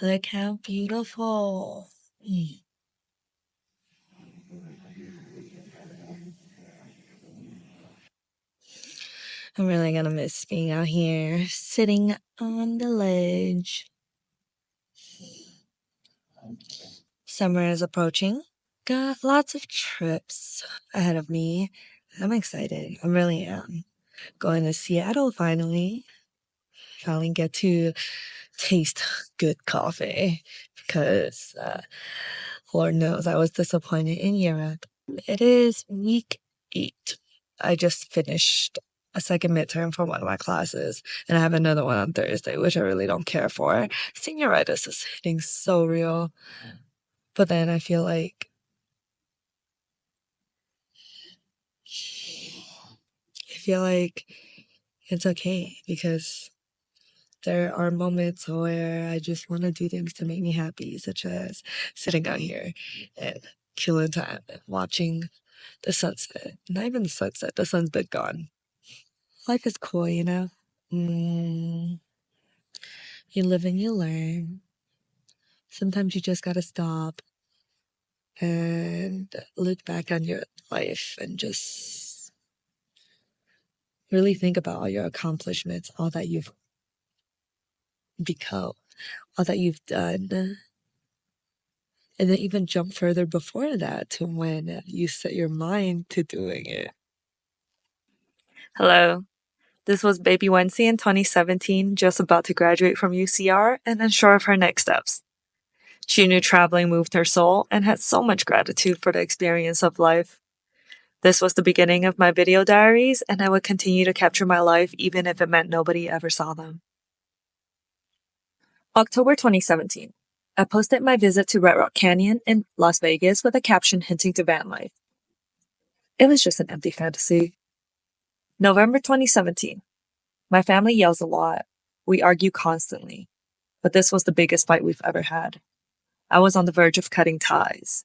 Look how beautiful. I'm really gonna miss being out here, sitting on the ledge. Summer is approaching. Got lots of trips ahead of me. I'm excited. I really am. Going to Seattle finally. Finally get to taste good coffee because Lord knows I was disappointed in Europe. It is week 8. I just finished a second midterm for one of my classes, and I have another one on Thursday, which I really don't care for. Senioritis is hitting so real. But then I feel like it's okay because there are moments where I just want to do things to make me happy, such as sitting out here and killing time and watching the sunset. Not even the sunset, the sun's been gone. Life is cool, you know? Mm, you live and you learn. Sometimes you just gotta stop and look back on your life and just really think about all your accomplishments, all that you've become, all that you've done. And then even jump further before that to when you set your mind to doing it. Hello. This was Baby Wednesday in 2017, just about to graduate from UCR and unsure of her next steps. She knew traveling moved her soul and had so much gratitude for the experience of life. This was the beginning of my video diaries, and I would continue to capture my life even if it meant nobody ever saw them. October 2017. I posted my visit to Red Rock Canyon in Las Vegas with a caption hinting to Vanlife. It was just an empty fantasy. November 2017. My family yells a lot. We argue constantly. But this was the biggest fight we've ever had. I was on the verge of cutting ties.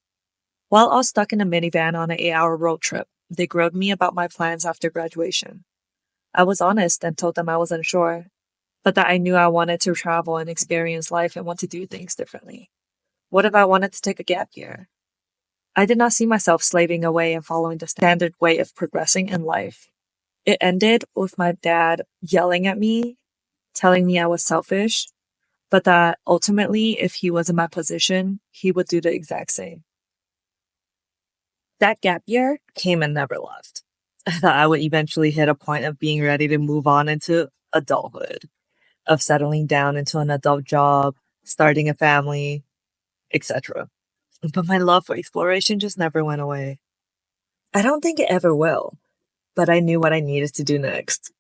While all stuck in a minivan on an 8-hour road trip, they grilled me about my plans after graduation. I was honest and told them I was unsure, but that I knew I wanted to travel and experience life and want to do things differently. What if I wanted to take a gap year? I did not see myself slaving away and following the standard way of progressing in life. It ended with my dad yelling at me, telling me I was selfish, but that ultimately, if he was in my position, he would do the exact same. That gap year came and never left. I thought I would eventually hit a point of being ready to move on into adulthood, of settling down into an adult job, starting a family, etc. But my love for exploration just never went away. I don't think it ever will, but I knew what I needed to do next.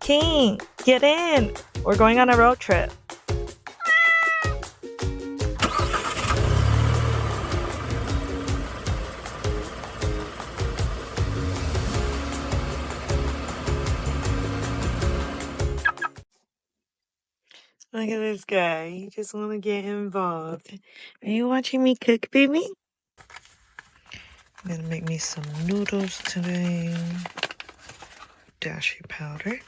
King, get in! We're going on a road trip. Look at this guy. He just want to get involved. Are you watching me cook, baby? I'm gonna make me some noodles today. Dashi powder.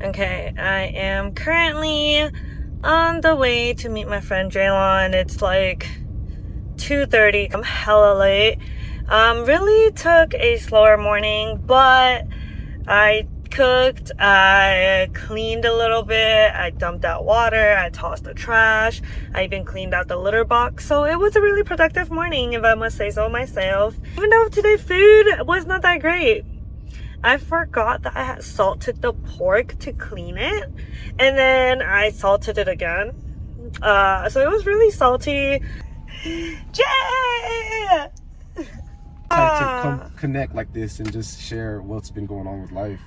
Okay, I am currently on the way to meet my friend Jaylon. It's like 2:30. I'm hella late. Really took a slower morning, but I cooked, I cleaned a little bit, I dumped out water, I tossed the trash, I even cleaned out the litter box. So it was a really productive morning, if I must say so myself. Even though today's food was not that great. I forgot that I had salted the pork to clean it, and then I salted it again. So it was really salty. Jay! To connect like this and just share what's been going on with life.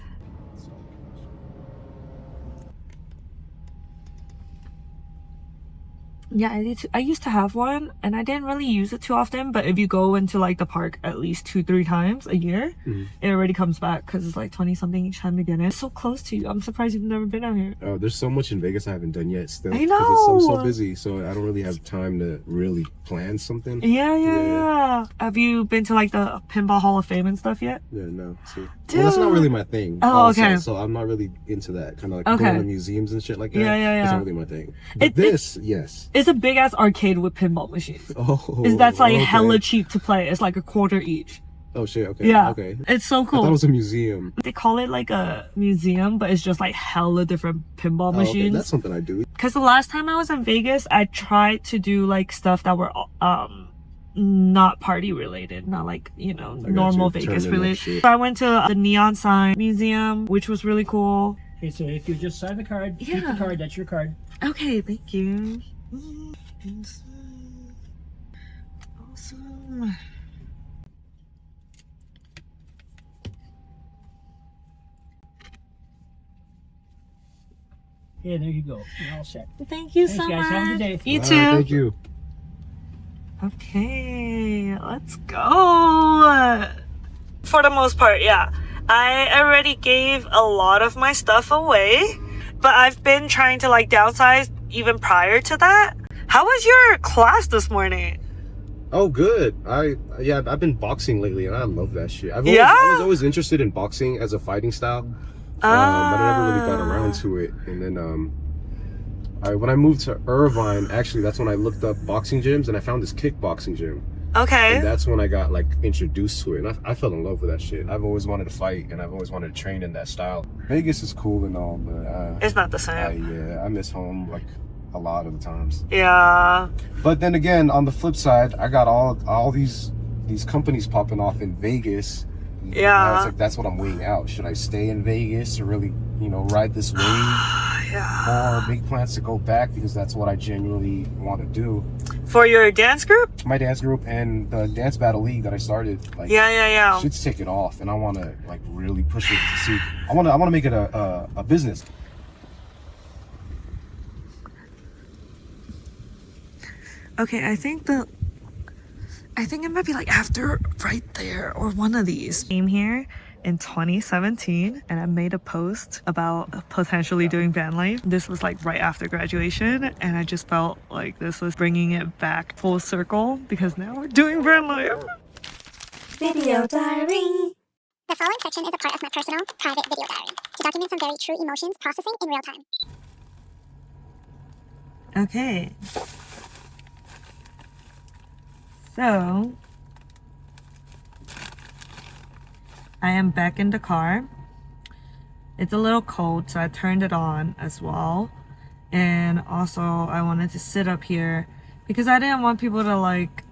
Yeah, I used to have one, and I didn't really use it too often. But if you go into like the park at least 2-3 times a year, it already comes back because it's like 20 something each time you get in. It's so close to you. I'm surprised you've never been out here. Oh, there's so much in Vegas I haven't done yet still. I know. I'm so busy, so I don't really have time to really plan something. Yeah. Have you been to like the Pinball Hall of Fame and stuff yet? Yeah, no. See, Dude. well, that's not really my thing. Oh, also, okay. So I'm not really into that kind of like going to museums and shit like that. Yeah. It's not really my thing. But yes. It's a big ass arcade with pinball machines. Oh. That's like hella cheap to play. It's like $0.25 each. Oh shit, okay. Yeah. Okay. It's so cool. I thought it was a museum. They call it like a museum, but it's just like hella different pinball machines. Okay. That's something I do. Because the last time I was in Vegas, I tried to do like stuff that were not party related, not like, you know, normal Vegas related. So I went to the Neon Sign Museum, which was really cool. Okay, so if you just sign the card, keep the card, that's your card. Okay, thank you. Awesome. Yeah, there you go. You're all set. Thank you so much. much. Have a good day. You too. Thank you. Okay, let's go. For the most part, yeah. I already gave a lot of my stuff away, but I've been trying to like downsize even prior to that. How was your class this morning? Oh, good. I've been boxing lately, and I love that shit. I was always interested in boxing as a fighting style, but I never really got around to it. And then when I moved to Irvine, actually, that's when I looked up boxing gyms, and I found this kickboxing gym. Okay. And that's when I got like introduced to it, and I fell in love with that shit. I've always wanted to fight, and I've always wanted to train in that style. Vegas is cool and all, but it's not the same. I miss home like a lot of the times. Yeah. But then again, on the flip side, I got all these companies popping off in Vegas. Yeah. It's like that's what I'm weighing out. Should I stay in Vegas or really, ride this wave? Or make plans to go back because that's what I genuinely want to do. For your dance group? My dance group and the dance battle league that I started. Like, yeah. Shit's taking off, and I want to like really push it to see. I want to make it a business. Okay, I think it might be like after right there or one of these. Came here in 2017 and I made a post about potentially doing van life. This was like right after graduation, and I just felt like this was bringing it back full circle because now we're doing van life. Video diary. The following section is a part of my personal, private video diary to document some very true emotions processing in real time. Okay. So, I am back in the car. It's a little cold, so I turned it on as well. And also, I wanted to sit up here because I didn't want people to like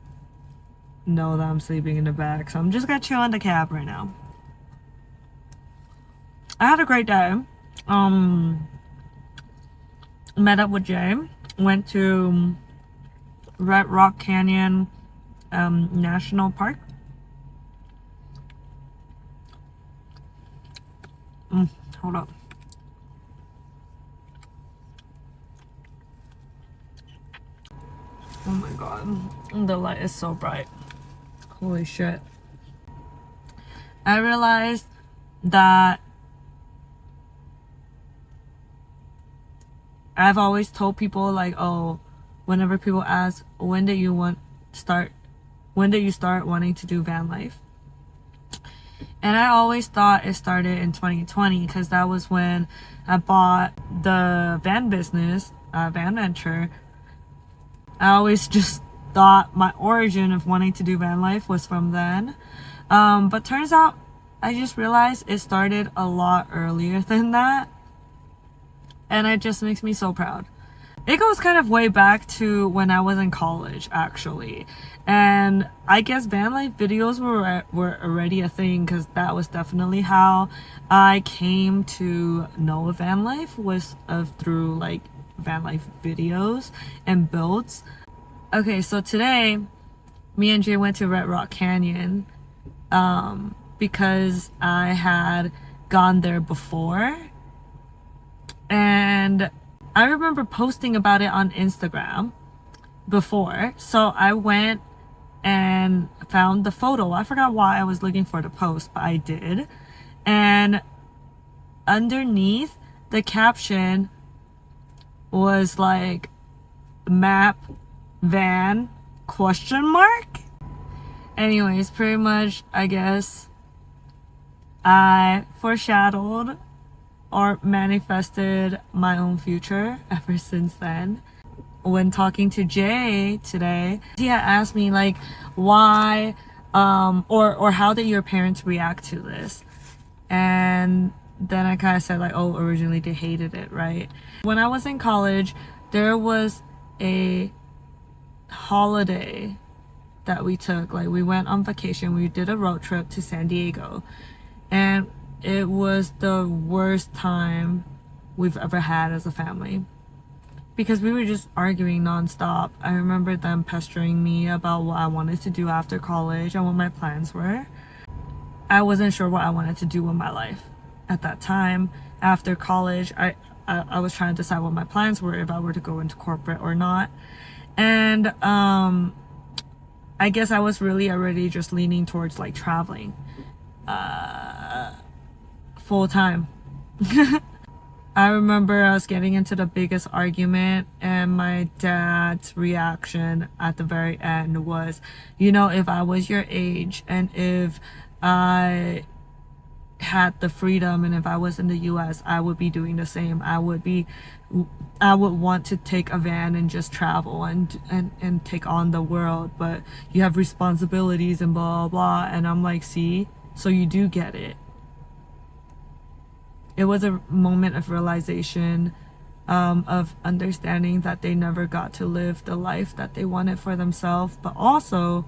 know that I'm sleeping in the back. So I'm just gonna chill in the cab right now. I had a great day. Met up with Jay. Went to Red Rock Canyon National Park. Hold up. Oh my god, the light is so bright. Holy shit. I realized that I've always told people like, oh, whenever people ask, when did you start wanting to do van life? And I always thought it started in 2020 because that was when I bought the van business, van venture. I always just thought my origin of wanting to do van life was from then. But turns out I just realized it started a lot earlier than that. And it just makes me so proud. It goes kind of way back to when I was in college, actually. And I guess van life videos were already a thing because that was definitely how I came to know van life, was through like van life videos and builds. Okay, so today, me and Jay went to Red Rock Canyon because I had gone there before. And I remember posting about it on Instagram before. So I went and found the photo. I forgot why I was looking for the post, but I did. And underneath the caption was like, map van question mark. Anyways, pretty much I guess I foreshadowed or manifested my own future ever since then. When talking to Jay today, he had asked me like why or how did your parents react to this? And then I kind of said like, oh, originally they hated it, right? When I was in college, there was a holiday that we took. Like, we went on vacation, we did a road trip to San Diego, and it was the worst time we've ever had as a family because we were just arguing nonstop. I remember them pestering me about what I wanted to do after college and what my plans were. I wasn't sure what I wanted to do with my life at that time. After college, I was trying to decide what my plans were, if I were to go into corporate or not. And I guess I was really already just leaning towards like traveling full time. I remember us getting into the biggest argument, and my dad's reaction at the very end was, you know, if I was your age and if I had the freedom and if I was in the US, I would be doing the same. I would want to take a van and just travel and take on the world, but you have responsibilities and blah blah. And I'm like, see, so you do get it. It was a moment of realization, of understanding that they never got to live the life that they wanted for themselves, but also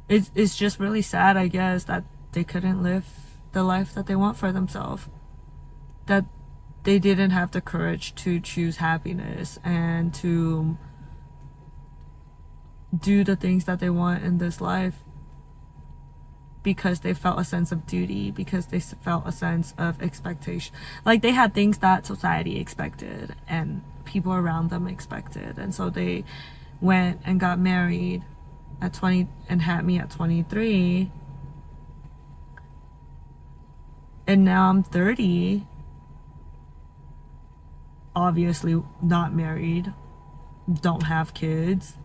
it's just really sad, I guess, that they couldn't live the life that they want for themselves, that they didn't have the courage to choose happiness and to do the things that they want in this life because they felt a sense of duty, because they felt a sense of expectation. Like, they had things that society expected and people around them expected, and so they went and got married at 20 and had me at 23, and now I'm 30, obviously not married, don't have kids,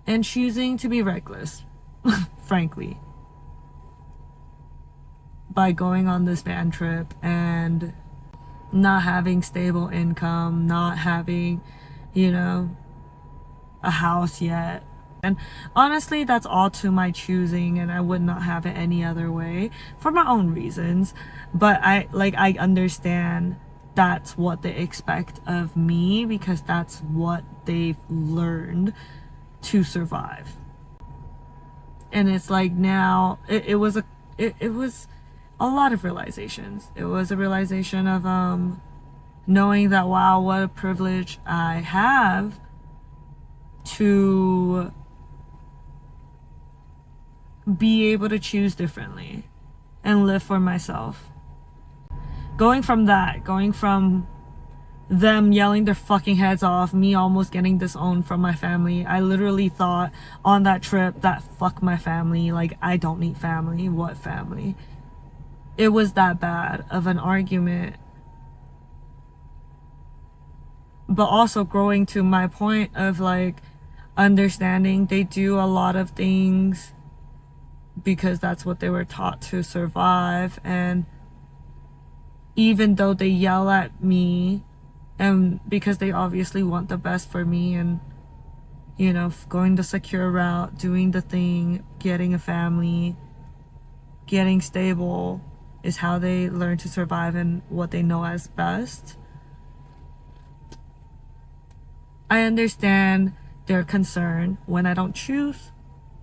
and choosing to be reckless, frankly, by going on this van trip and not having stable income, not having, you know, a house yet. And honestly, that's all to my choosing, and I would not have it any other way for my own reasons. But I understand that's what they expect of me because that's what they've learned to survive. And it's like, now it was a lot of realizations. It was a realization of knowing that, wow, what a privilege I have to be able to choose differently and live for myself. Going from them yelling their fucking heads off, me almost getting disowned from my family. I literally thought on that trip that fuck my family, like, I don't need family. What family? It was that bad of an argument. But also growing to my point of like understanding they do a lot of things because that's what they were taught to survive. And even though they yell at me, and because they obviously want the best for me, and, you know, going the secure route, doing the thing, getting a family, getting stable is how they learn to survive and what they know as best. I understand their concern when I don't choose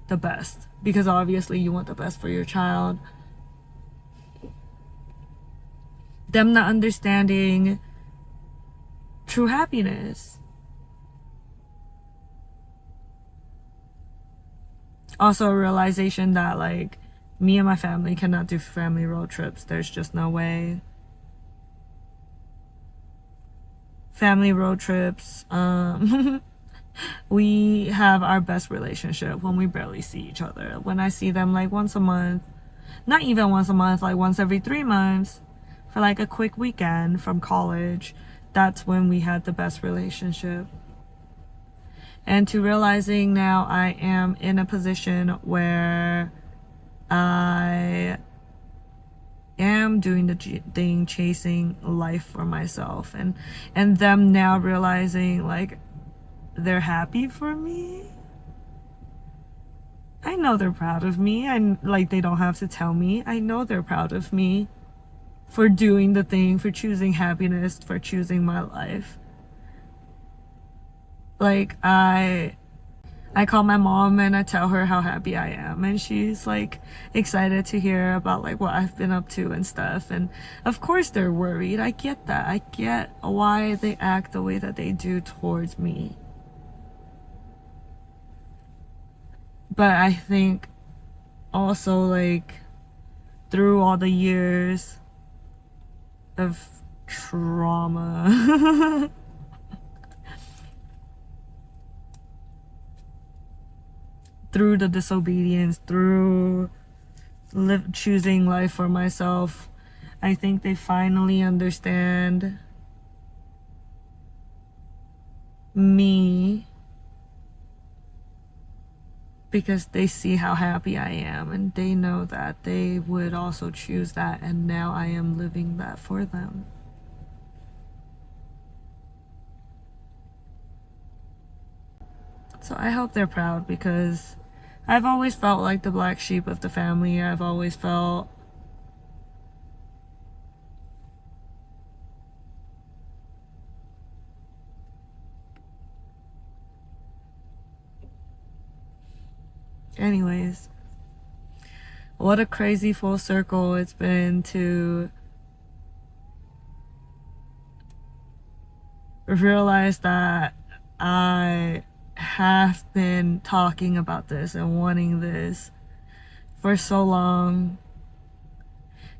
the best, because obviously you want the best for your child. Them not understanding true happiness. Also a realization that, like, Me and my family cannot do family road trips. There's just no way. Family road trips, we have our best relationship when we barely see each other. When I see them like once a month, not even once a month, like once every 3 months for like a quick weekend from college, that's when we had the best relationship. And to realizing now I am in a position where I am doing the thing, chasing life for myself, and them now realizing like they're happy for me. I know they're proud of me. And like, they don't have to tell me. I know they're proud of me for doing the thing, for choosing happiness, for choosing my life. Like, I call my mom and I tell her how happy I am, and she's like excited to hear about like what I've been up to and stuff. And of course they're worried. I get that. I get why they act the way that they do towards me. But I think also, like, through all the years of trauma through the disobedience, through choosing life for myself, I think they finally understand me, because they see how happy I am, and they know that they would also choose that, and now I am living that for them. So I hope they're proud, because I've always felt like the black sheep of the family. I've always felt anyways, what a crazy full circle it's been to realize that I have been talking about this and wanting this for so long.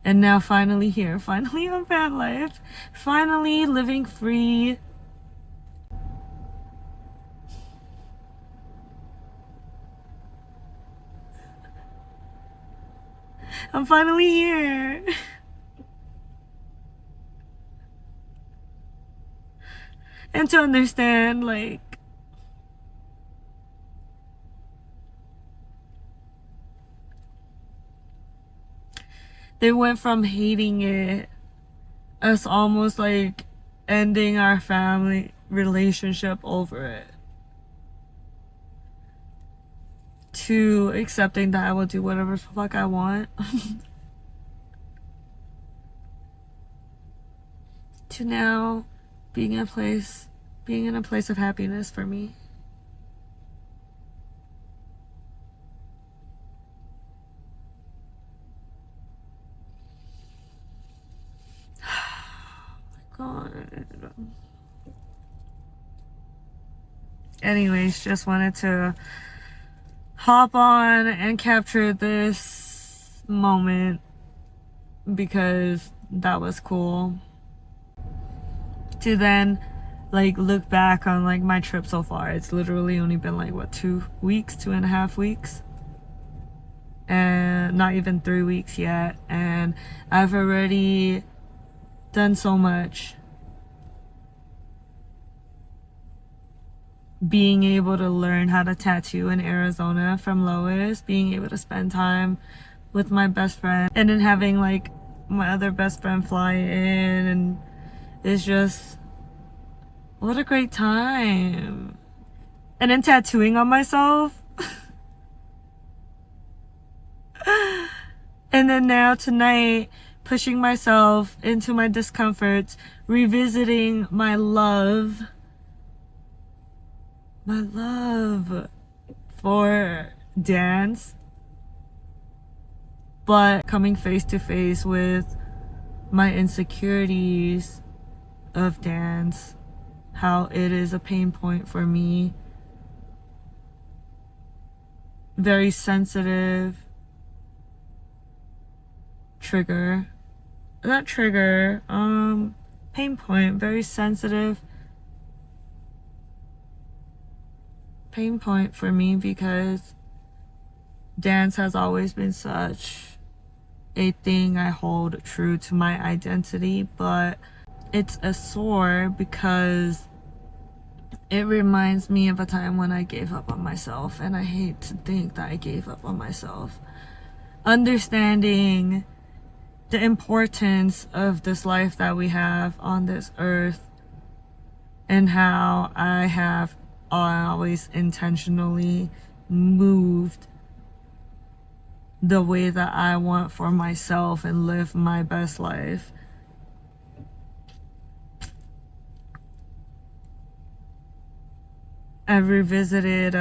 And now finally here, finally on Vanlife, finally living free. I'm finally here. And to understand, like, they went from hating it, us almost like ending our family relationship over it, to accepting that I will do whatever the fuck I want. To now being in a place of happiness for me. God. Anyways, just wanted to hop on and capture this moment because that was cool. To then like look back on like my trip so far. It's literally only been like what, 2.5 weeks, and not even 3 weeks yet, and I've already done so much. Being able to learn how to tattoo in Arizona from Lois, being able to spend time with my best friend, and then having like my other best friend fly in, and it's just, what a great time. And then tattooing on myself. And then now tonight, pushing myself into my discomforts, revisiting my love for dance, but coming face to face with my insecurities of dance, how it is a pain point for me, very sensitive, pain point, very sensitive pain point for me, because dance has always been such a thing I hold true to my identity, but it's a sore because it reminds me of a time when I gave up on myself, and I hate to think that I gave up on myself. Understanding the importance of this life that we have on this earth, and how I have always intentionally moved the way that I want for myself and live my best life. I revisited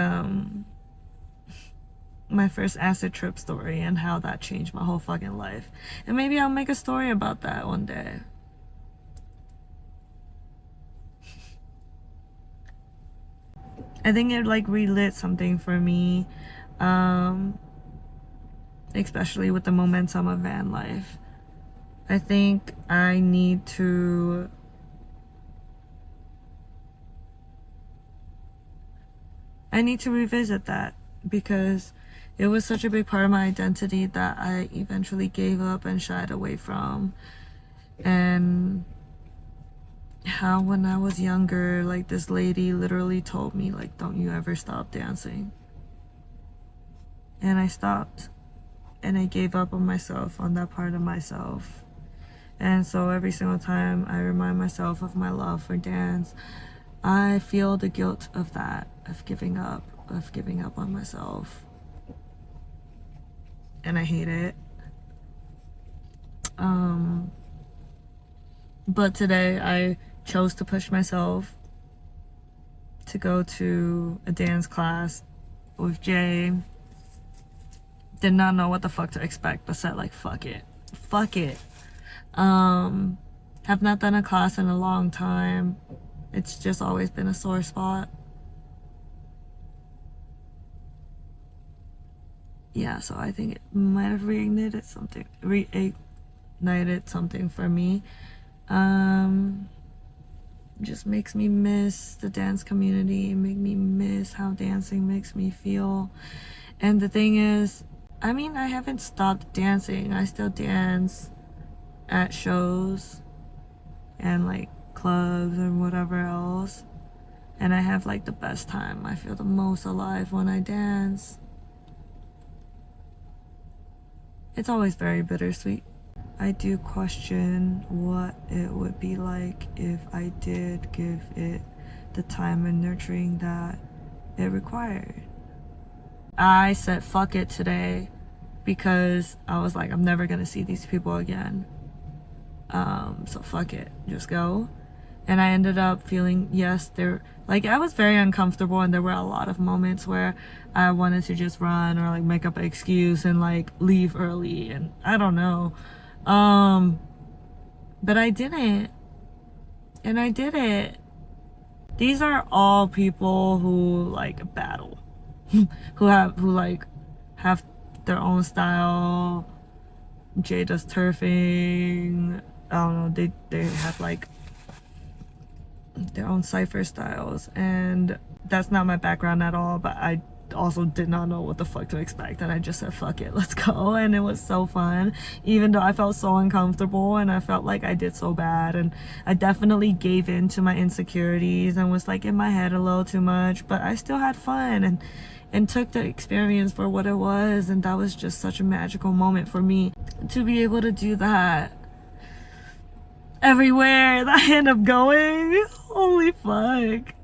my first acid trip story and how that changed my whole fucking life. And maybe I'll make a story about that one day. I think it like relit something for me, especially with the momentum of van life. I think I need to revisit that, because it was such a big part of my identity that I eventually gave up and shied away from. And how when I was younger, like, this lady literally told me, like, don't you ever stop dancing. And I stopped, and I gave up on myself, on that part of myself. And so every single time I remind myself of my love for dance, I feel the guilt of that, of giving up on myself. And I hate it. But today I chose to push myself to go to a dance class with Jay. Did not know what the fuck to expect, but said, like, fuck it. Have not done a class in a long time. It's just always been a sore spot. Yeah, so I think it might have reignited something for me. Just makes me miss the dance community, make me miss how dancing makes me feel. And the thing is, I mean, I haven't stopped dancing. I still dance at shows and like clubs and whatever else, and I have like the best time. I feel the most alive when I dance. It's always very bittersweet. I do question what it would be like if I did give it the time and nurturing that it required. I said fuck it today because I was like, I'm never gonna see these people again. So fuck it, just go. And I ended up feeling, yes, I was very uncomfortable, and there were a lot of moments where I wanted to just run or like make up an excuse and like leave early, and I don't know. But I didn't. And I did it. These are all people who like battle, who have their own style. Jay does turfing. I don't know, they have like their own cypher styles, and that's not my background at all, but I also did not know what the fuck to expect, and I just said fuck it, let's go. And it was so fun, even though I felt so uncomfortable and I felt like I did so bad, and I definitely gave in to my insecurities and was like in my head a little too much, but I still had fun and took the experience for what it was. And that was just such a magical moment for me to be able to do that everywhere that I end up going. Holy fuck.